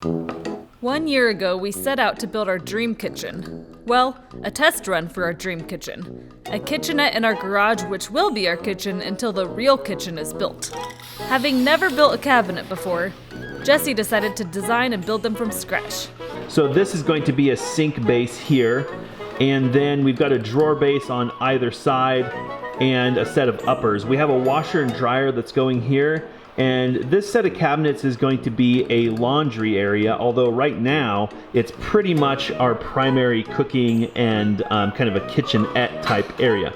1 year ago, we set out to build our dream kitchen. Well, a test run for our dream kitchen. A kitchenette in our garage which will be our kitchen until the real kitchen is built. Having never built a cabinet before, Jesse decided to design and build them from scratch. So this is going to be a sink base here, and then we've got a drawer base on either side and a set of uppers. We have a washer and dryer that's going here, and this set of cabinets is going to be a laundry area, although right now it's pretty much our primary cooking and kind of a kitchenette type area.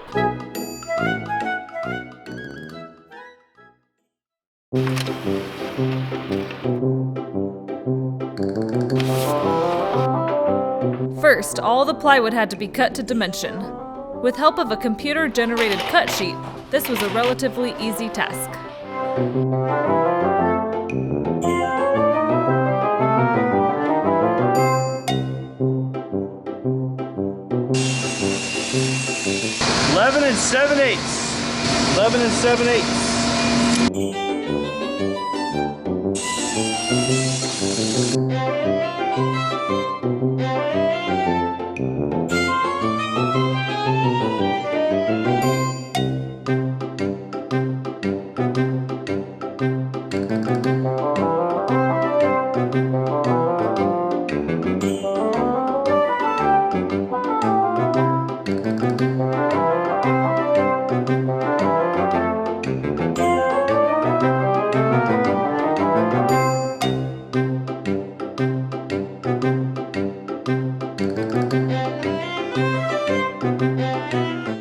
First, all the plywood had to be cut to dimension. With help of a computer-generated cut sheet, this was a relatively easy task. Eleven and 7/8. 11 and 7/8.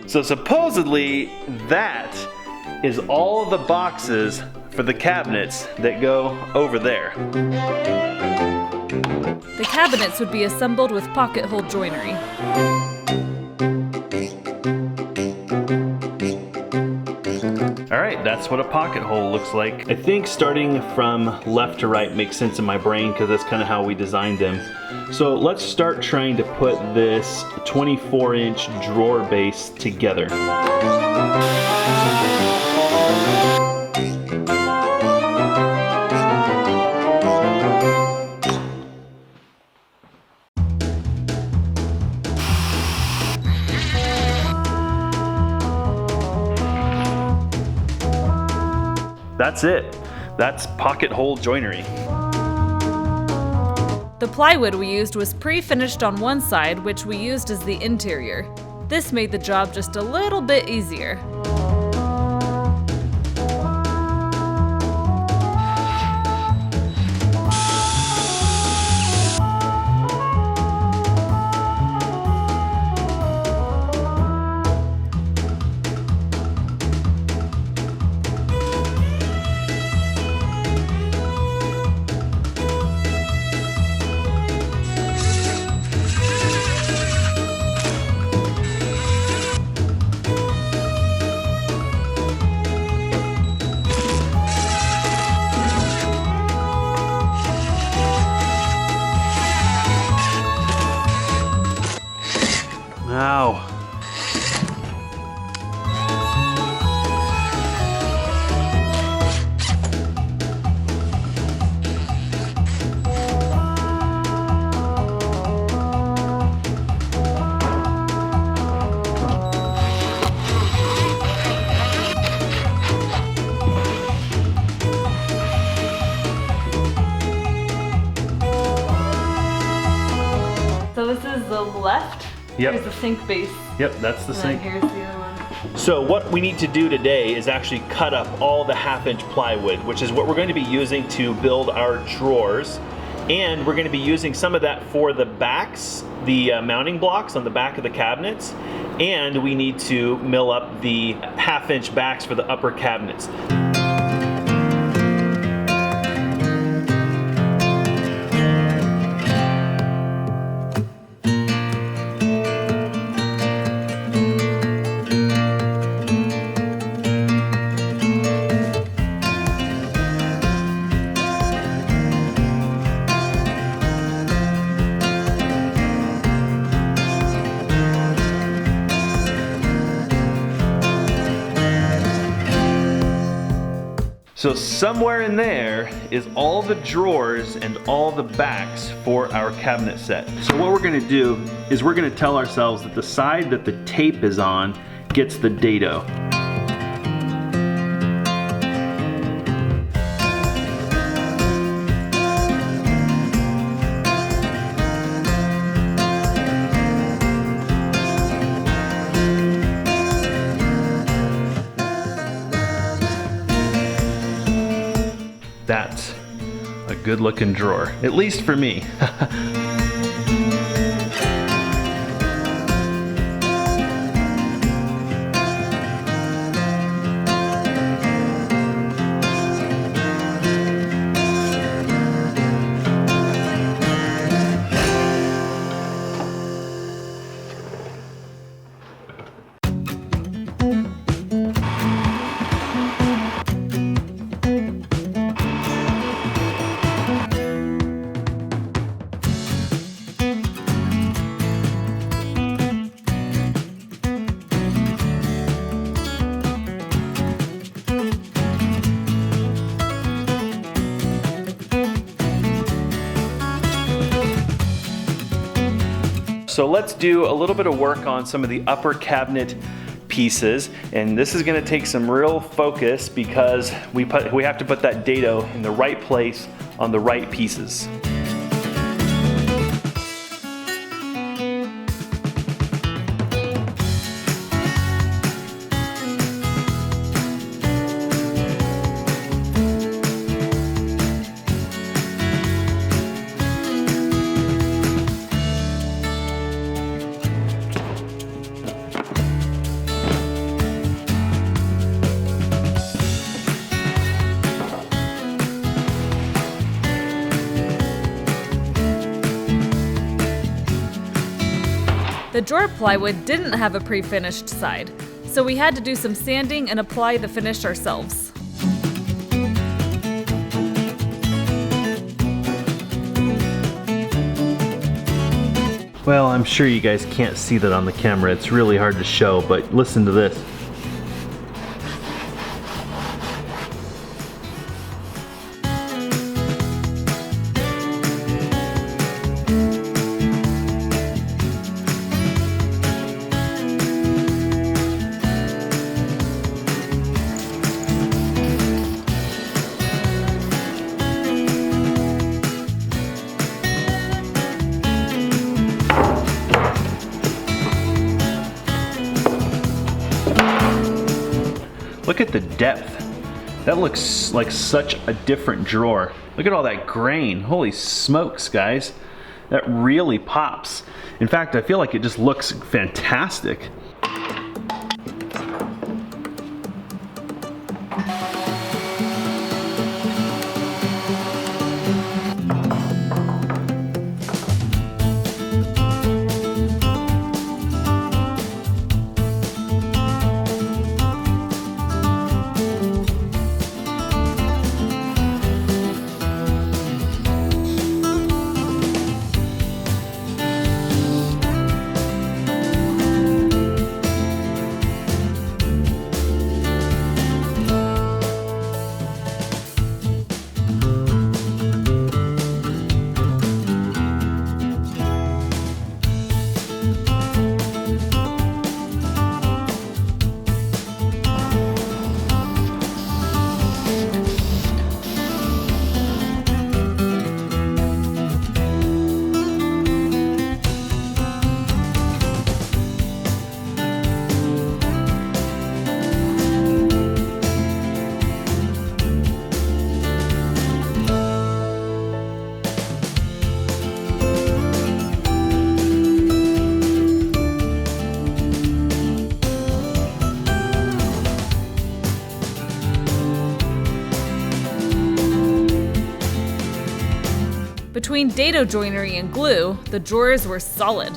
So supposedly that is all the boxes for the cabinets that go over there. The cabinets would be assembled with pocket hole joinery. Alright, that's what a pocket hole looks like. I think starting from left to right makes sense in my brain because that's kind of how we designed them. So let's start trying to put this 24-inch drawer base together. That's it. That's pocket hole joinery. The plywood we used was pre-finished on one side, which we used as the interior. This made the job just a little bit easier. Ow. So this is the left. Yep. Here's the sink base. Yep, that's the sink. Here's the other one. So what we need to do today is actually cut up all the 1/2-inch plywood, which is what we're going to be using to build our drawers. And we're going to be using some of that for the backs, the mounting blocks on the back of the cabinets. And we need to mill up the 1/2-inch backs for the upper cabinets. So somewhere in there is all the drawers and all the backs for our cabinet set. So what we're gonna do is we're gonna tell ourselves that the side that the tape is on gets the dado. That's a good looking drawer, at least for me. So let's do a little bit of work on some of the upper cabinet pieces, and this is going to take some real focus because we have to put that dado in the right place on the right pieces. The drawer plywood didn't have a pre-finished side, so we had to do some sanding and apply the finish ourselves. Well, I'm sure you guys can't see that on the camera. It's really hard to show, but listen to this. Look at the depth. That looks like such a different drawer. Look at all that grain. Holy smokes, guys. That really pops. In fact, I feel like it just looks fantastic. Between dado joinery and glue, the drawers were solid.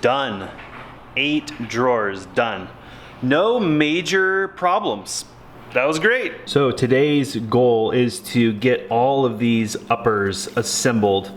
done. 8 drawers done. No major problems. That was great. So today's goal is to get all of these uppers assembled.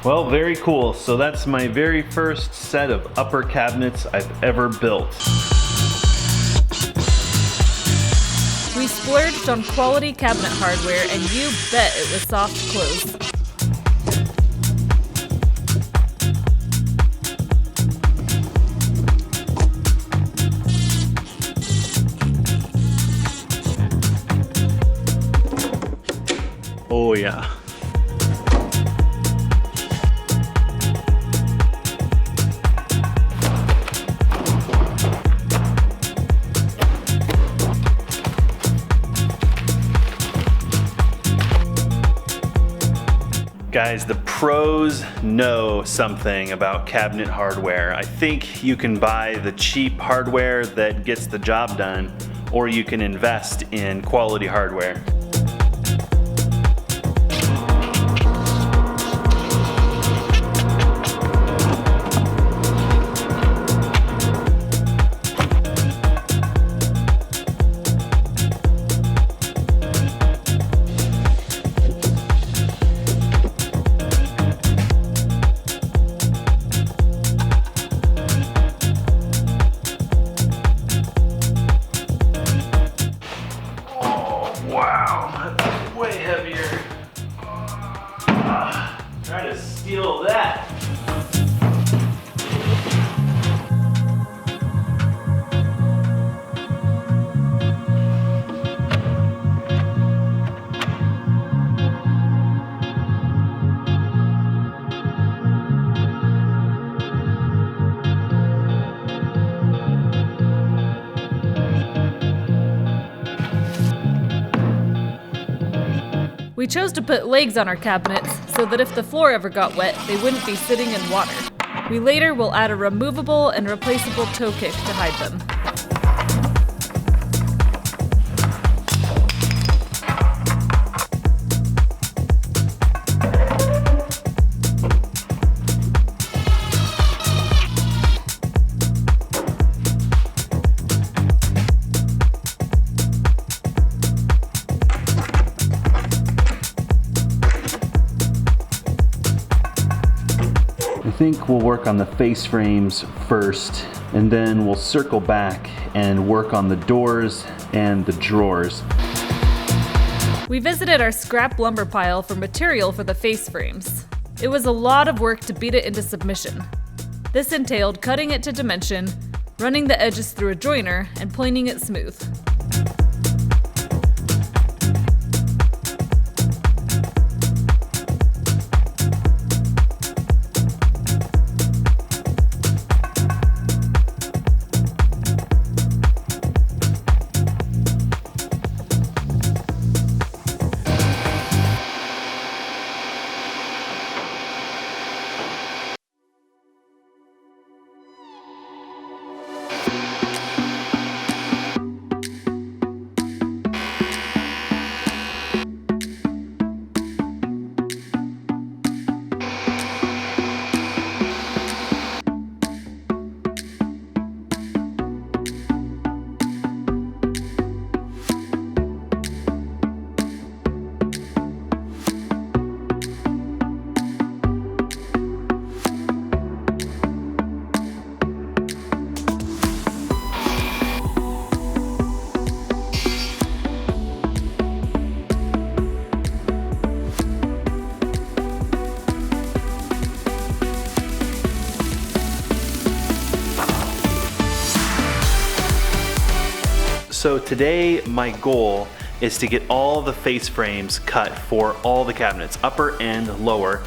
Well, very cool. So that's my very first set of upper cabinets I've ever built. We splurged on quality cabinet hardware, and you bet it was soft close. Oh yeah. Guys, the pros know something about cabinet hardware. I think you can buy the cheap hardware that gets the job done, or you can invest in quality hardware. Wow, that's way heavier. Try to steal that. We chose to put legs on our cabinets so that if the floor ever got wet, they wouldn't be sitting in water. We later will add a removable and replaceable toe kick to hide them. I think we'll work on the face frames first, and then we'll circle back and work on the doors and the drawers. We visited our scrap lumber pile for material for the face frames. It was a lot of work to beat it into submission. This entailed cutting it to dimension, running the edges through a joiner, and planing it smooth. So today my goal is to get all the face frames cut for all the cabinets, upper and lower.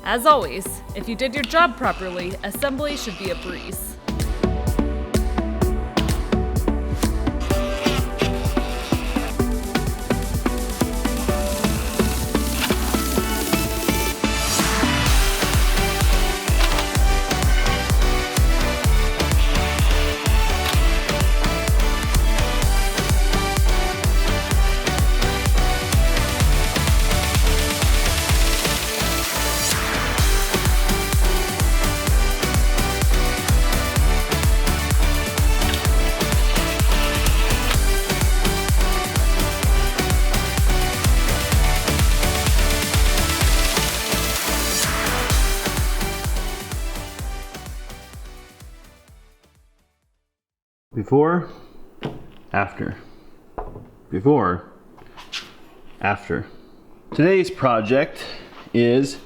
As always, if you did your job properly, assembly should be a breeze. Before, after. Before, after. Today's project is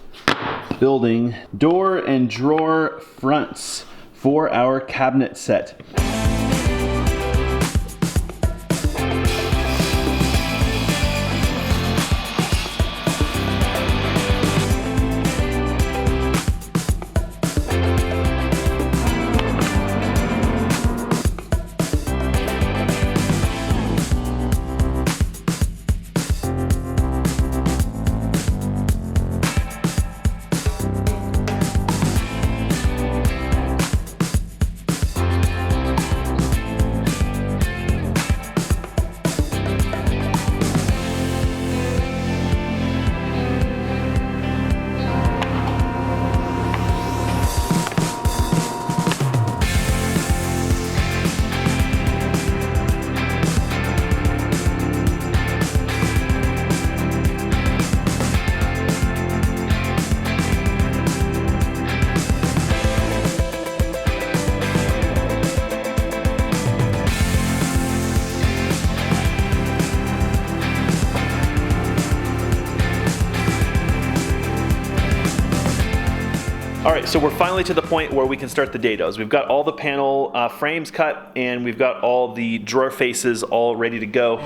building door and drawer fronts for our cabinet set. All right, so we're finally to the point where we can start the dados. We've got all the panel frames cut, and we've got all the drawer faces all ready to go.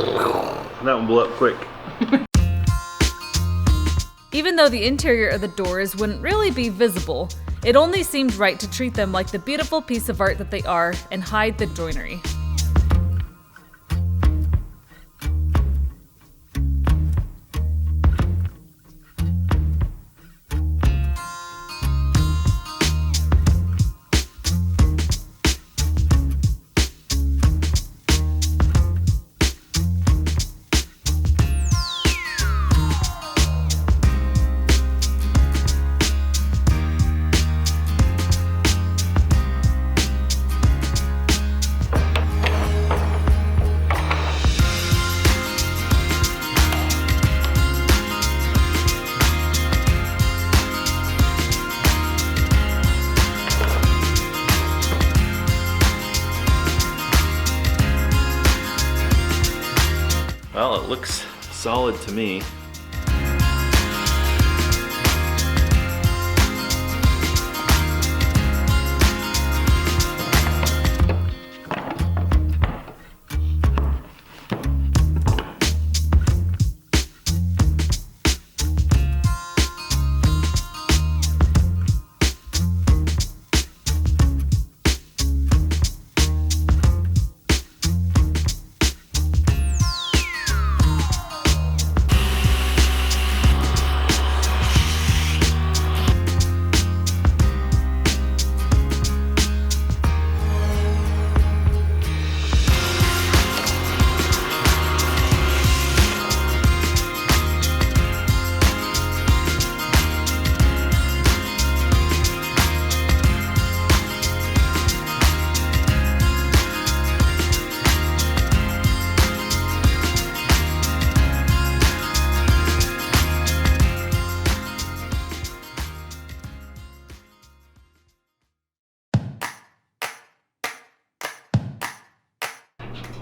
That one blew up quick. Even though the interior of the doors wouldn't really be visible, it only seemed right to treat them like the beautiful piece of art that they are and hide the joinery. Well, it looks solid to me.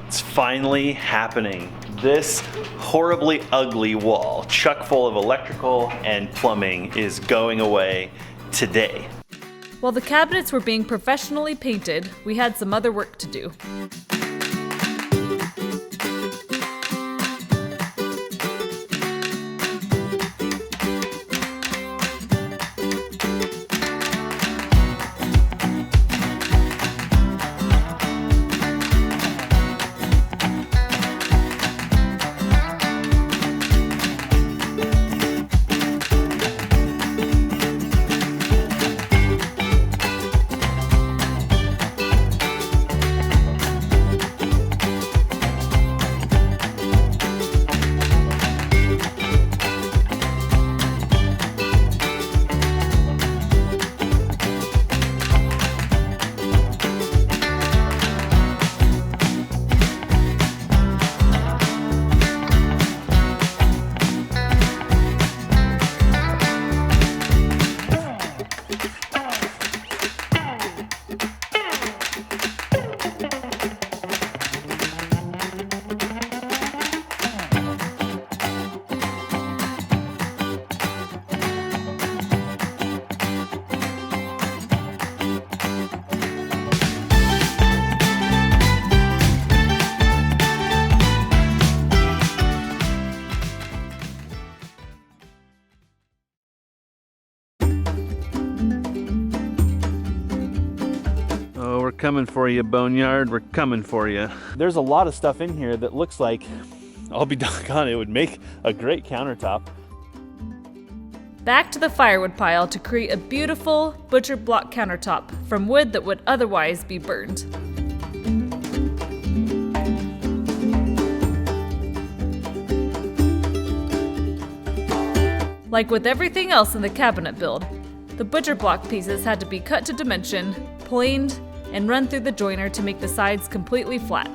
It's finally happening. This horribly ugly wall, chock full of electrical and plumbing, is going away today. While the cabinets were being professionally painted, we had some other work to do. We're coming for you, Boneyard. We're coming for you. There's a lot of stuff in here that looks like, I'll be doggone, it would make a great countertop. Back to the firewood pile to create a beautiful butcher block countertop from wood that would otherwise be burned. Like with everything else in the cabinet build, the butcher block pieces had to be cut to dimension, planed, and run through the joiner to make the sides completely flat.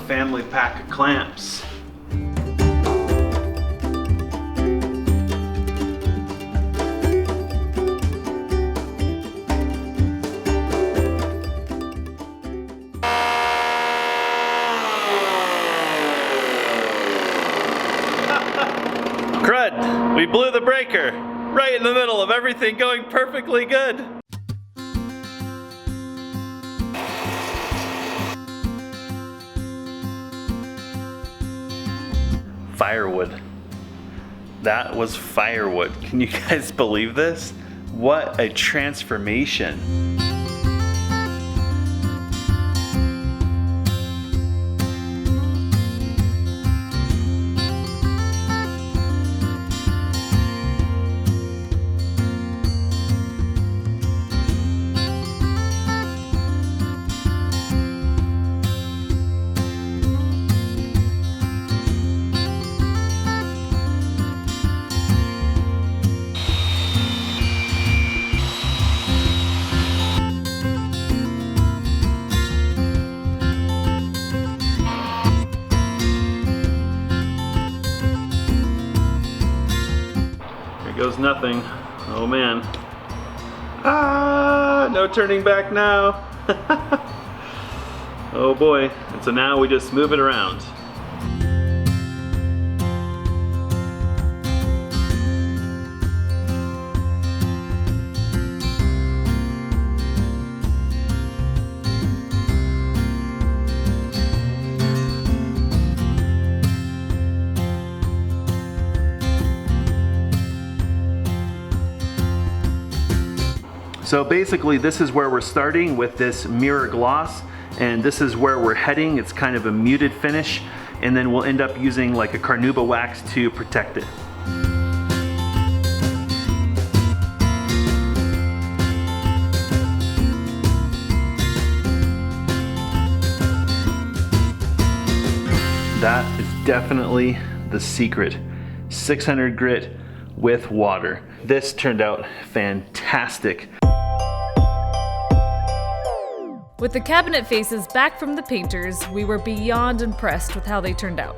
family pack of clamps. Crud! We blew the breaker right in the middle of everything going perfectly good. Firewood. That was firewood. Can you guys believe this? What a transformation. Goes nothing. Oh man. Ah, no turning back now. Oh boy. And so now we just move it around. So basically this is where we're starting with this mirror gloss, and this is where we're heading. It's kind of a muted finish, and then we'll end up using like a carnauba wax to protect it. That is definitely the secret. 600 grit with water. This turned out fantastic. With the cabinet faces back from the painters, we were beyond impressed with how they turned out.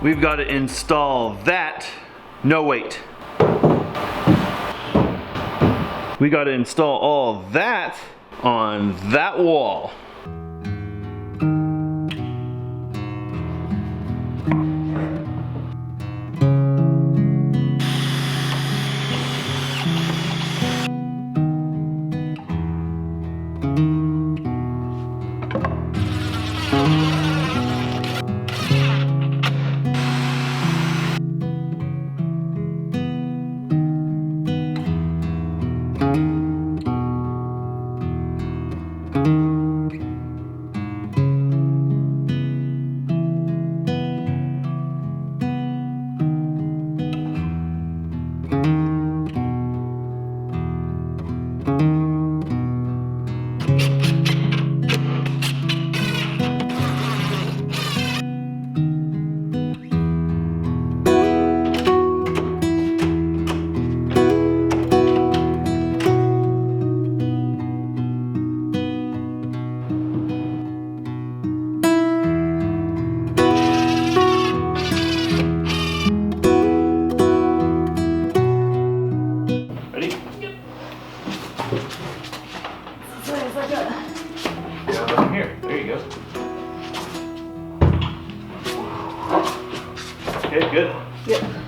We've got to install that. No, wait. We got to install all that on that wall. Yeah, over here. There you go. Okay, good. Yeah.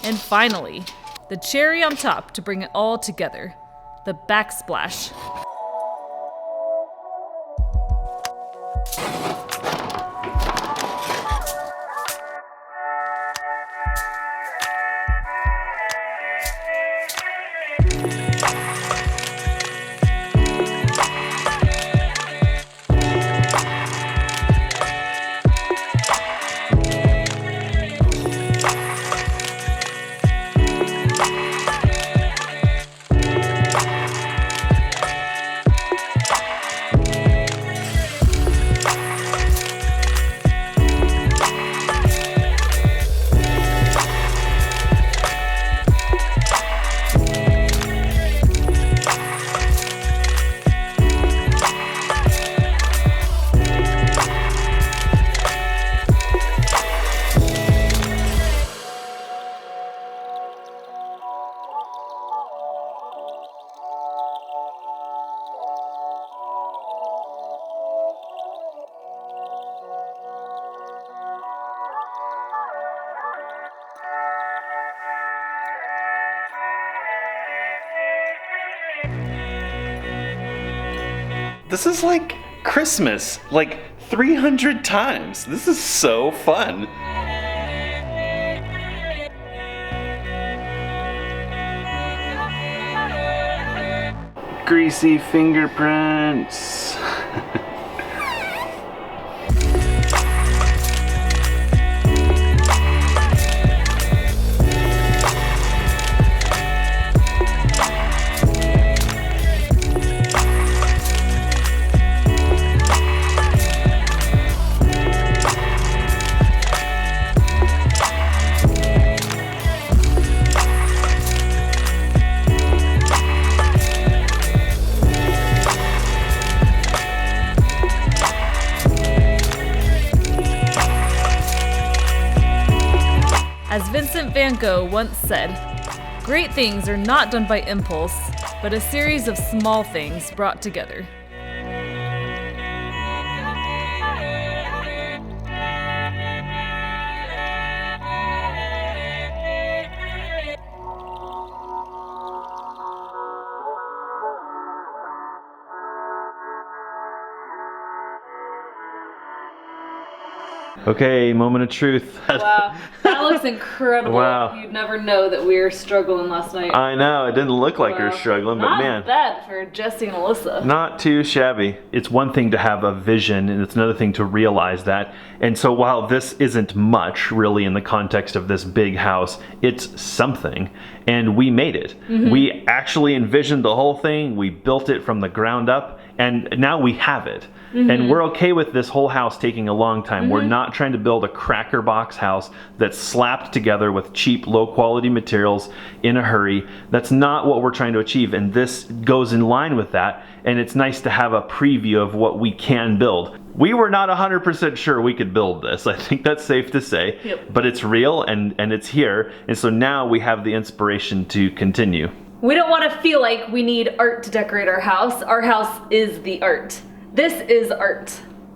And finally, the cherry on top to bring it all together, the backsplash. This is like Christmas, like 300 times. This is so fun. Greasy fingerprints. As Vincent van Gogh once said, great things are not done by impulse, but a series of small things brought together. Okay, moment of truth. Wow, that looks incredible. Wow. You'd never know that we were struggling last night. I know, it didn't look like you're Wow. struggling, but Not man. bad for Jesse and Alyssa. Not too shabby. It's one thing to have a vision, and it's another thing to realize that. And so while this isn't much, really, in the context of this big house, it's something. And we made it. We actually envisioned the whole thing. We built it from the ground up, and now we have it. And we're okay with this whole house taking a long time. We're not trying to build a cracker box house that's slapped together with cheap, low quality materials in a hurry. That's not what we're trying to achieve, and this goes in line with that. And it's nice to have a preview of what we can build. We were not 100% sure we could build this. I think that's safe to say. Yep. But it's real, and it's here. And so now we have the inspiration to continue. We don't want to feel like we need art to decorate our house. Our house is the art. This is art.